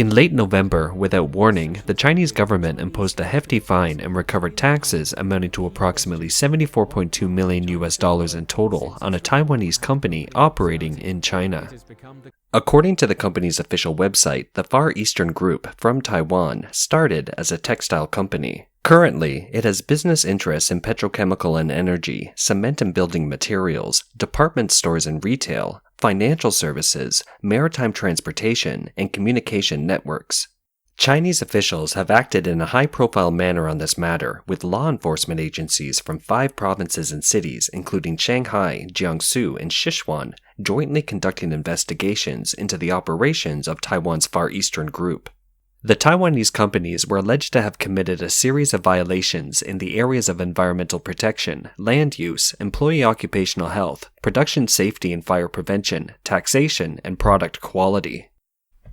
In late November, without warning, the Chinese government imposed a hefty fine and recovered taxes amounting to approximately $74.2 million in total on a Taiwanese company operating in China. According to the company's official website, the Far Eastern Group from Taiwan started as a textile company. Currently, it has business interests in petrochemical and energy, cement and building materials, department stores and retail, financial services, maritime transportation, and communication networks. Chinese officials have acted in a high-profile manner on this matter, with law enforcement agencies from 5 provinces and cities, including Shanghai, Jiangsu, and Sichuan, jointly conducting investigations into the operations of Taiwan's Far Eastern Group. The Taiwanese companies were alleged to have committed a series of violations in the areas of environmental protection, land use, employee occupational health, production safety and fire prevention, taxation, and product quality.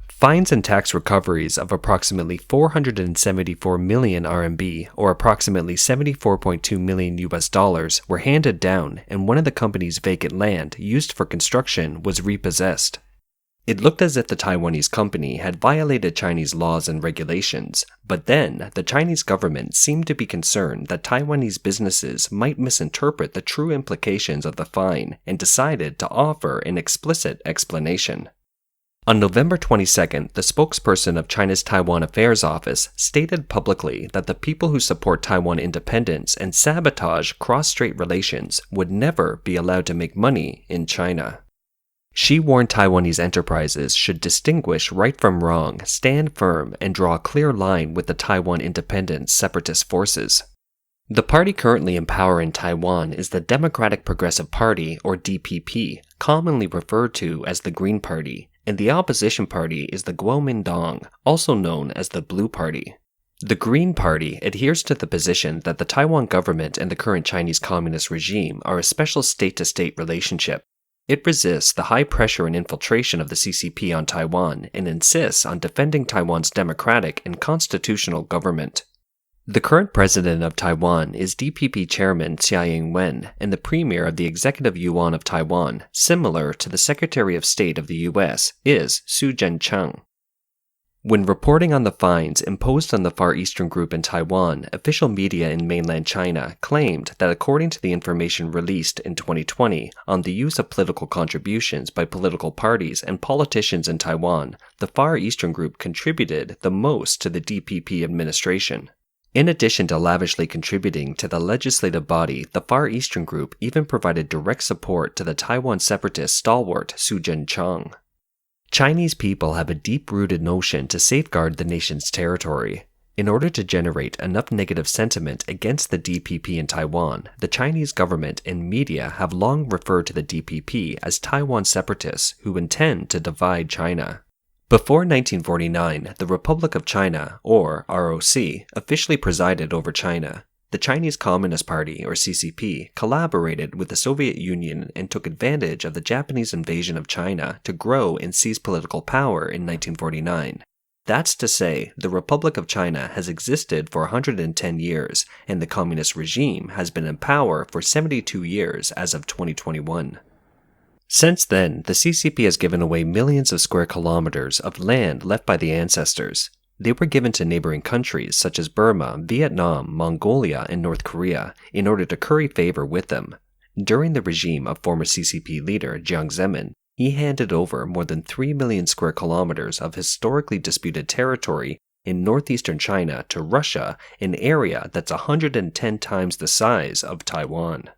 Fines and tax recoveries of approximately 474 million RMB, or approximately $74.2 million, were handed down, and one of the company's vacant land used for construction was repossessed. It looked as if the Taiwanese company had violated Chinese laws and regulations, but then the Chinese government seemed to be concerned that Taiwanese businesses might misinterpret the true implications of the fine and decided to offer an explicit explanation. On November 22nd, the spokesperson of China's Taiwan Affairs Office stated publicly that the people who support Taiwan independence and sabotage cross-strait relations would never be allowed to make money in China. She warned Taiwanese enterprises should distinguish right from wrong, stand firm, and draw a clear line with the Taiwan independent separatist forces. The party currently in power in Taiwan is the Democratic Progressive Party, or DPP, commonly referred to as the Green Party, and the opposition party is the Kuomintang, also known as the Blue Party. The Green Party adheres to the position that the Taiwan government and the current Chinese Communist regime are a special state-to-state relationship. It resists the high pressure and infiltration of the CCP on Taiwan and insists on defending Taiwan's democratic and constitutional government. The current president of Taiwan is DPP chairman Ing-wen and the premier of the Executive Yuan of Taiwan, similar to the Secretary of State of the US, is Tseng-chang. When reporting on the fines imposed on the Far Eastern Group in Taiwan, official media in mainland China claimed that according to the information released in 2020 on the use of political contributions by political parties and politicians in Taiwan, the Far Eastern Group contributed the most to the DPP administration. In addition to lavishly contributing to the legislative body, the Far Eastern Group even provided direct support to the Taiwan separatist stalwart Tseng-chang. Chinese people have a deep-rooted notion to safeguard the nation's territory. In order to generate enough negative sentiment against the DPP in Taiwan, the Chinese government and media have long referred to the DPP as Taiwan separatists who intend to divide China. Before 1949, the Republic of China, or ROC, officially presided over China. The Chinese Communist Party, or CCP, collaborated with the Soviet Union and took advantage of the Japanese invasion of China to grow and seize political power in 1949. That's to say, the Republic of China has existed for 110 years, and the communist regime has been in power for 72 years as of 2021. Since then, the CCP has given away millions of square kilometers of land left by the ancestors. They were given to neighboring countries such as Burma, Vietnam, Mongolia, and North Korea in order to curry favor with them. During the regime of former CCP leader Jiang Zemin, he handed over more than 3 million square kilometers of historically disputed territory in northeastern China to Russia, an area that's 110 times the size of Taiwan.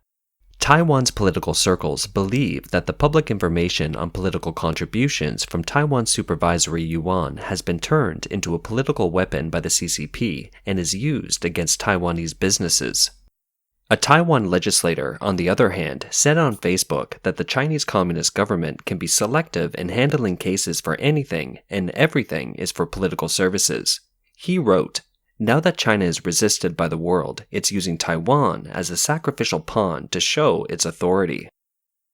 Taiwan's political circles believe that the public information on political contributions from Taiwan's supervisory yuan has been turned into a political weapon by the CCP and is used against Taiwanese businesses. A Taiwan legislator, on the other hand, said on Facebook that the Chinese Communist government can be selective in handling cases for anything and everything is for political services. He wrote, "Now that China is resisted by the world, it's using Taiwan as a sacrificial pawn to show its authority."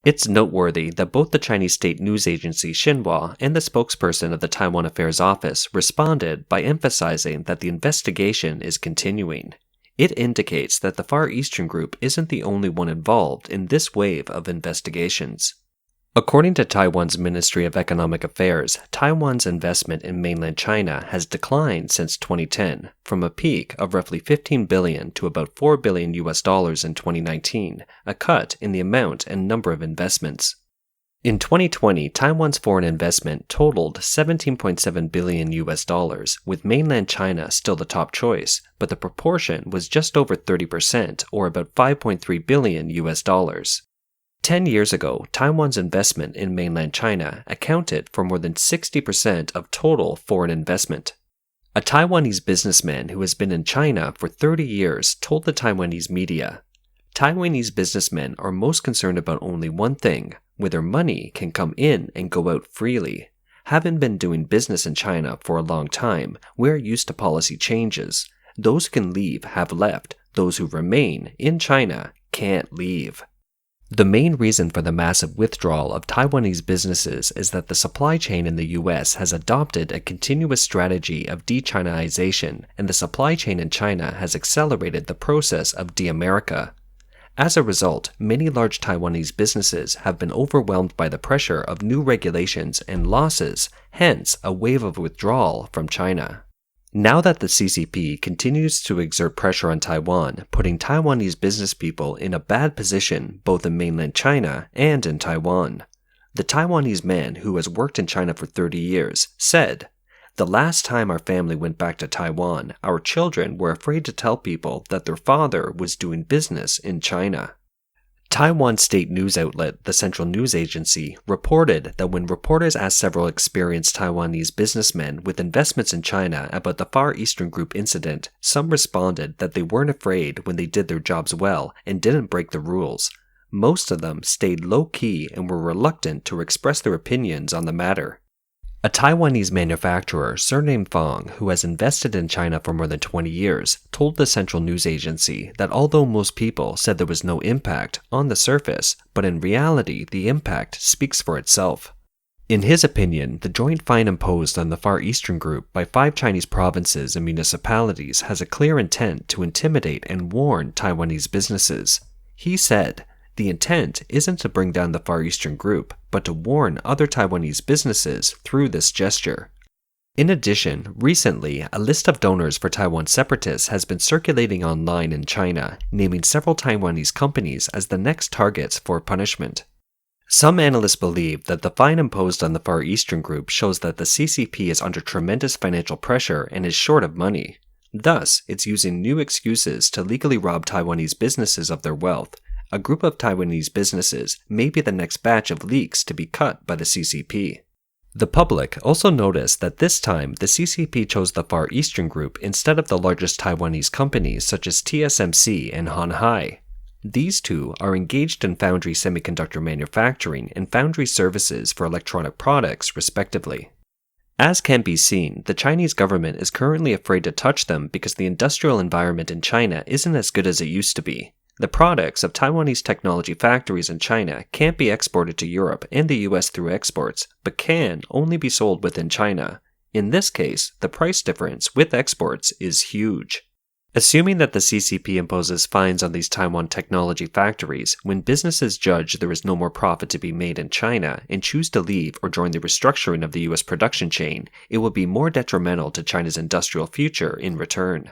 It's noteworthy that both the Chinese state news agency Xinhua and the spokesperson of the Taiwan Affairs Office responded by emphasizing that the investigation is continuing. It indicates that the Far Eastern Group isn't the only one involved in this wave of investigations. According to Taiwan's Ministry of Economic Affairs, Taiwan's investment in mainland China has declined since 2010, from a peak of roughly $15 billion to about $4 billion in 2019, a cut in the amount and number of investments. In 2020, Taiwan's foreign investment totaled $17.7 billion, with mainland China still the top choice, but the proportion was just over 30%, or about $5.3 billion. 10 years ago, Taiwan's investment in mainland China accounted for more than 60% of total foreign investment. A Taiwanese businessman who has been in China for 30 years told the Taiwanese media, "Taiwanese businessmen are most concerned about only one thing, whether money can come in and go out freely. Having been doing business in China for a long time, we're used to policy changes. Those who can leave have left. Those who remain in China can't leave." The main reason for the massive withdrawal of Taiwanese businesses is that the supply chain in the US has adopted a continuous strategy of de-Chinization, and the supply chain in China has accelerated the process of de-America. As a result, many large Taiwanese businesses have been overwhelmed by the pressure of new regulations and losses, hence a wave of withdrawal from China. Now that the CCP continues to exert pressure on Taiwan, putting Taiwanese business people in a bad position both in mainland China and in Taiwan. The Taiwanese man who has worked in China for 30 years said, "The last time our family went back to Taiwan, our children were afraid to tell people that their father was doing business in China." Taiwan state news outlet, the Central News Agency, reported that when reporters asked several experienced Taiwanese businessmen with investments in China about the Far Eastern Group incident, some responded that they weren't afraid when they did their jobs well and didn't break the rules. Most of them stayed low-key and were reluctant to express their opinions on the matter. A Taiwanese manufacturer surnamed Fong, who has invested in China for more than 20 years, told the Central News Agency that although most people said there was no impact on the surface, but in reality the impact speaks for itself. In his opinion, the joint fine imposed on the Far Eastern Group by 5 Chinese provinces and municipalities has a clear intent to intimidate and warn Taiwanese businesses. He said, "The intent isn't to bring down the Far Eastern Group, but to warn other Taiwanese businesses through this gesture." In addition, recently, a list of donors for Taiwan separatists has been circulating online in China, naming several Taiwanese companies as the next targets for punishment. Some analysts believe that the fine imposed on the Far Eastern Group shows that the CCP is under tremendous financial pressure and is short of money. Thus, it's using new excuses to legally rob Taiwanese businesses of their wealth. A group of Taiwanese businesses may be the next batch of leaks to be cut by the CCP. The public also noticed that this time the CCP chose the Far Eastern Group instead of the largest Taiwanese companies such as TSMC and Hon Hai. These two are engaged in foundry semiconductor manufacturing and foundry services for electronic products, respectively. As can be seen, the Chinese government is currently afraid to touch them because the industrial environment in China isn't as good as it used to be. The products of Taiwanese technology factories in China can't be exported to Europe and the US through exports, but can only be sold within China. In this case, the price difference with exports is huge. Assuming that the CCP imposes fines on these Taiwan technology factories, when businesses judge there is no more profit to be made in China and choose to leave or join the restructuring of the US production chain, it will be more detrimental to China's industrial future in return.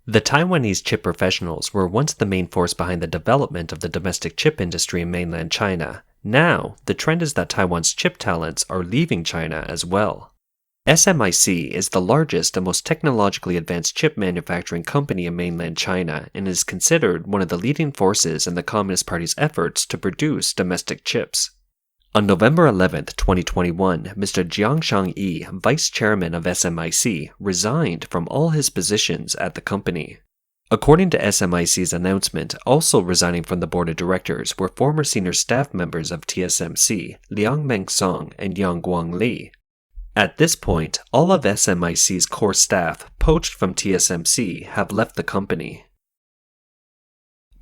The Taiwanese chip professionals were once the main force behind the development of the domestic chip industry in mainland China. Now, the trend is that Taiwan's chip talents are leaving China as well. SMIC is the largest and most technologically advanced chip manufacturing company in mainland China and is considered one of the leading forces in the Communist Party's efforts to produce domestic chips. On November 11, 2021, Mr. Shang-Yi, vice chairman of SMIC, resigned from all his positions at the company. According to SMIC's announcement, also resigning from the board of directors were former senior staff members of TSMC, Meng-Song and Guang-Lei. At this point, all of SMIC's core staff, poached from TSMC, have left the company.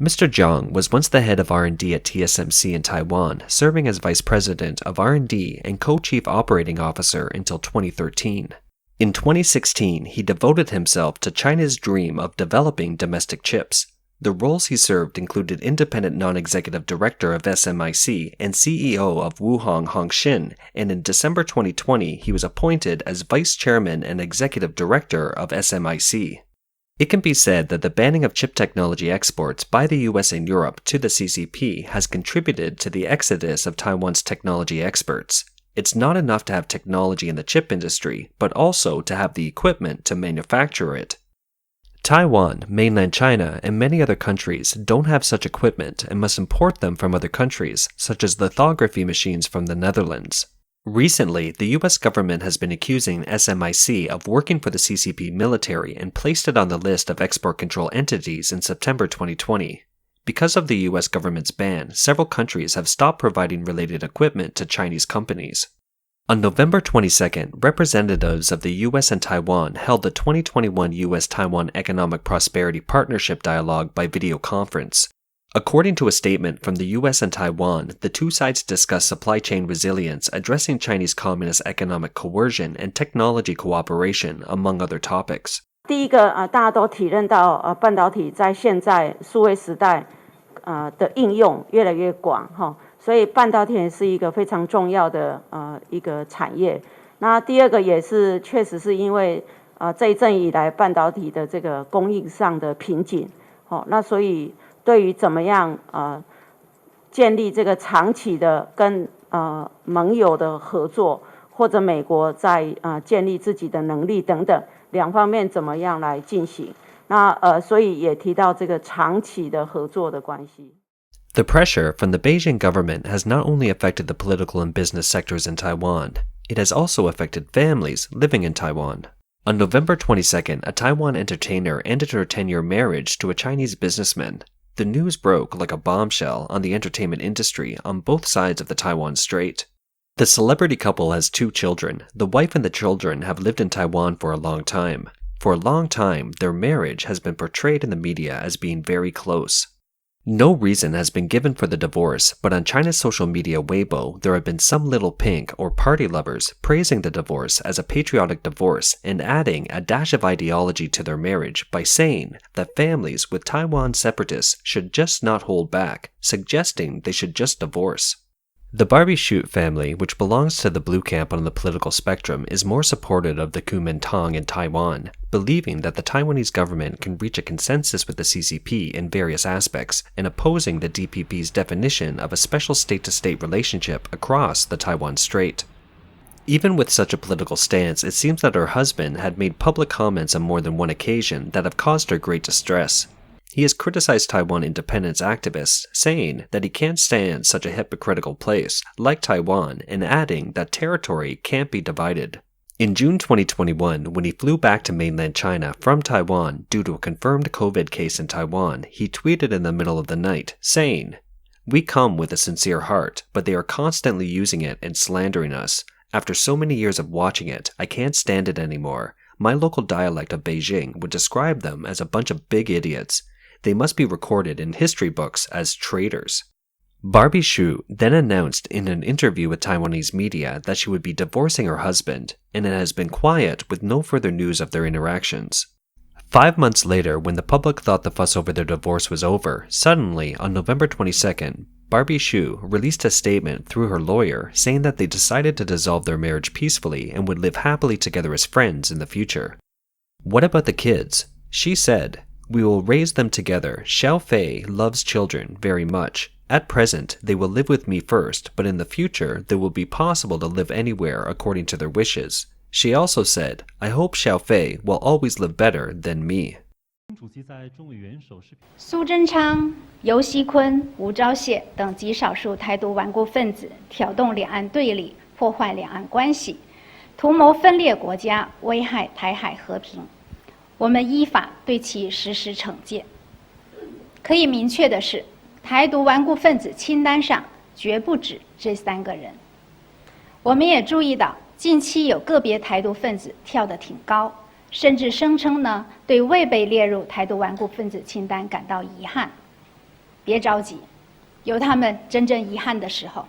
Mr. Zhang was once the head of R&D at TSMC in Taiwan, serving as vice president of R&D and co-chief operating officer until 2013. In 2016, he devoted himself to China's dream of developing domestic chips. The roles he served included independent non-executive director of SMIC and CEO of Wuhong Hongxin, and in December 2020, he was appointed as vice chairman and executive director of SMIC. It can be said that the banning of chip technology exports by the US and Europe to the CCP has contributed to the exodus of Taiwan's technology experts. It's not enough to have technology in the chip industry, but also to have the equipment to manufacture it. Taiwan, mainland China, and many other countries don't have such equipment and must import them from other countries, such as lithography machines from the Netherlands. Recently, the US government has been accusing SMIC of working for the CCP military and placed it on the list of export control entities in September 2020. Because of the US government's ban, several countries have stopped providing related equipment to Chinese companies. On November 22nd, representatives of the US and Taiwan held the 2021 US-Taiwan Economic Prosperity Partnership Dialogue by video conference. According to a statement from the US and Taiwan, the two sides discussed supply chain resilience, addressing Chinese communist economic coercion and technology cooperation, among other topics. 第一个大家都体认到半导体在现在数位时代的应用越来越广哈。所以半导体也是一个非常重要的一个产业。那第二个也是确实是因为这一阵以来半导体的这个供应上的瓶颈，那所以对于怎么样建立这个长期的跟盟友的合作，或者美国在建立自己的能力等等两方面怎么样来进行？那所以也提到这个长期的合作的关系。The pressure from the Beijing government has not only affected the political and business sectors in Taiwan, it has also affected families living in Taiwan. On November 22nd, a Taiwan entertainer ended her 10-year marriage to a Chinese businessman. The news broke like a bombshell on the entertainment industry on both sides of the Taiwan Strait. The celebrity couple has 2 children. The wife and the children have lived in Taiwan for a long time. For a long time, their marriage has been portrayed in the media as being very close. No reason has been given for the divorce, but on China's social media Weibo, there have been some little pink or party lovers praising the divorce as a patriotic divorce and adding a dash of ideology to their marriage by saying that families with Taiwan separatists should just not hold back, suggesting they should just divorce. The Barbie shoot family, which belongs to the blue camp on the political spectrum, is more supportive of the Kuomintang in Taiwan, believing that the Taiwanese government can reach a consensus with the CCP in various aspects, and opposing the DPP's definition of a special state-to-state relationship across the Taiwan Strait. Even with such a political stance, it seems that her husband had made public comments on more than one occasion that have caused her great distress. He has criticized Taiwan independence activists, saying that he can't stand such a hypocritical place like Taiwan, and adding that territory can't be divided. In June 2021, when he flew back to mainland China from Taiwan due to a confirmed COVID case in Taiwan, he tweeted in the middle of the night, saying, "We come with a sincere heart, but they are constantly using it and slandering us. After so many years of watching it, I can't stand it anymore. My local dialect of Beijing would describe them as a bunch of big idiots. They must be recorded in history books as traitors." Barbie Hsu then announced in an interview with Taiwanese media that she would be divorcing her husband, and it has been quiet with no further news of their interactions. 5 months later, when the public thought the fuss over their divorce was over, suddenly, on November 22nd, Barbie Hsu released a statement through her lawyer saying that they decided to dissolve their marriage peacefully and would live happily together as friends in the future. What about the kids? She said, "We will raise them together. Xiao Fei loves children very much. At present, they will live with me first, but in the future, it will be possible to live anywhere according to their wishes." She also said, "I hope Xiao Fei will always live better than me." 苏贞昌、游锡堃、吴钊燮等极少数台独顽固分子挑动两岸对立，破坏两岸关系，图谋分裂国家，危害台海和平。我们依法对其实施惩戒。可以明确的是，台独顽固分子清单上绝不止这3个人。我们也注意到，近期有个别台独分子跳得挺高，甚至声称呢对未被列入台独顽固分子清单感到遗憾。别着急，有他们真正遗憾的时候。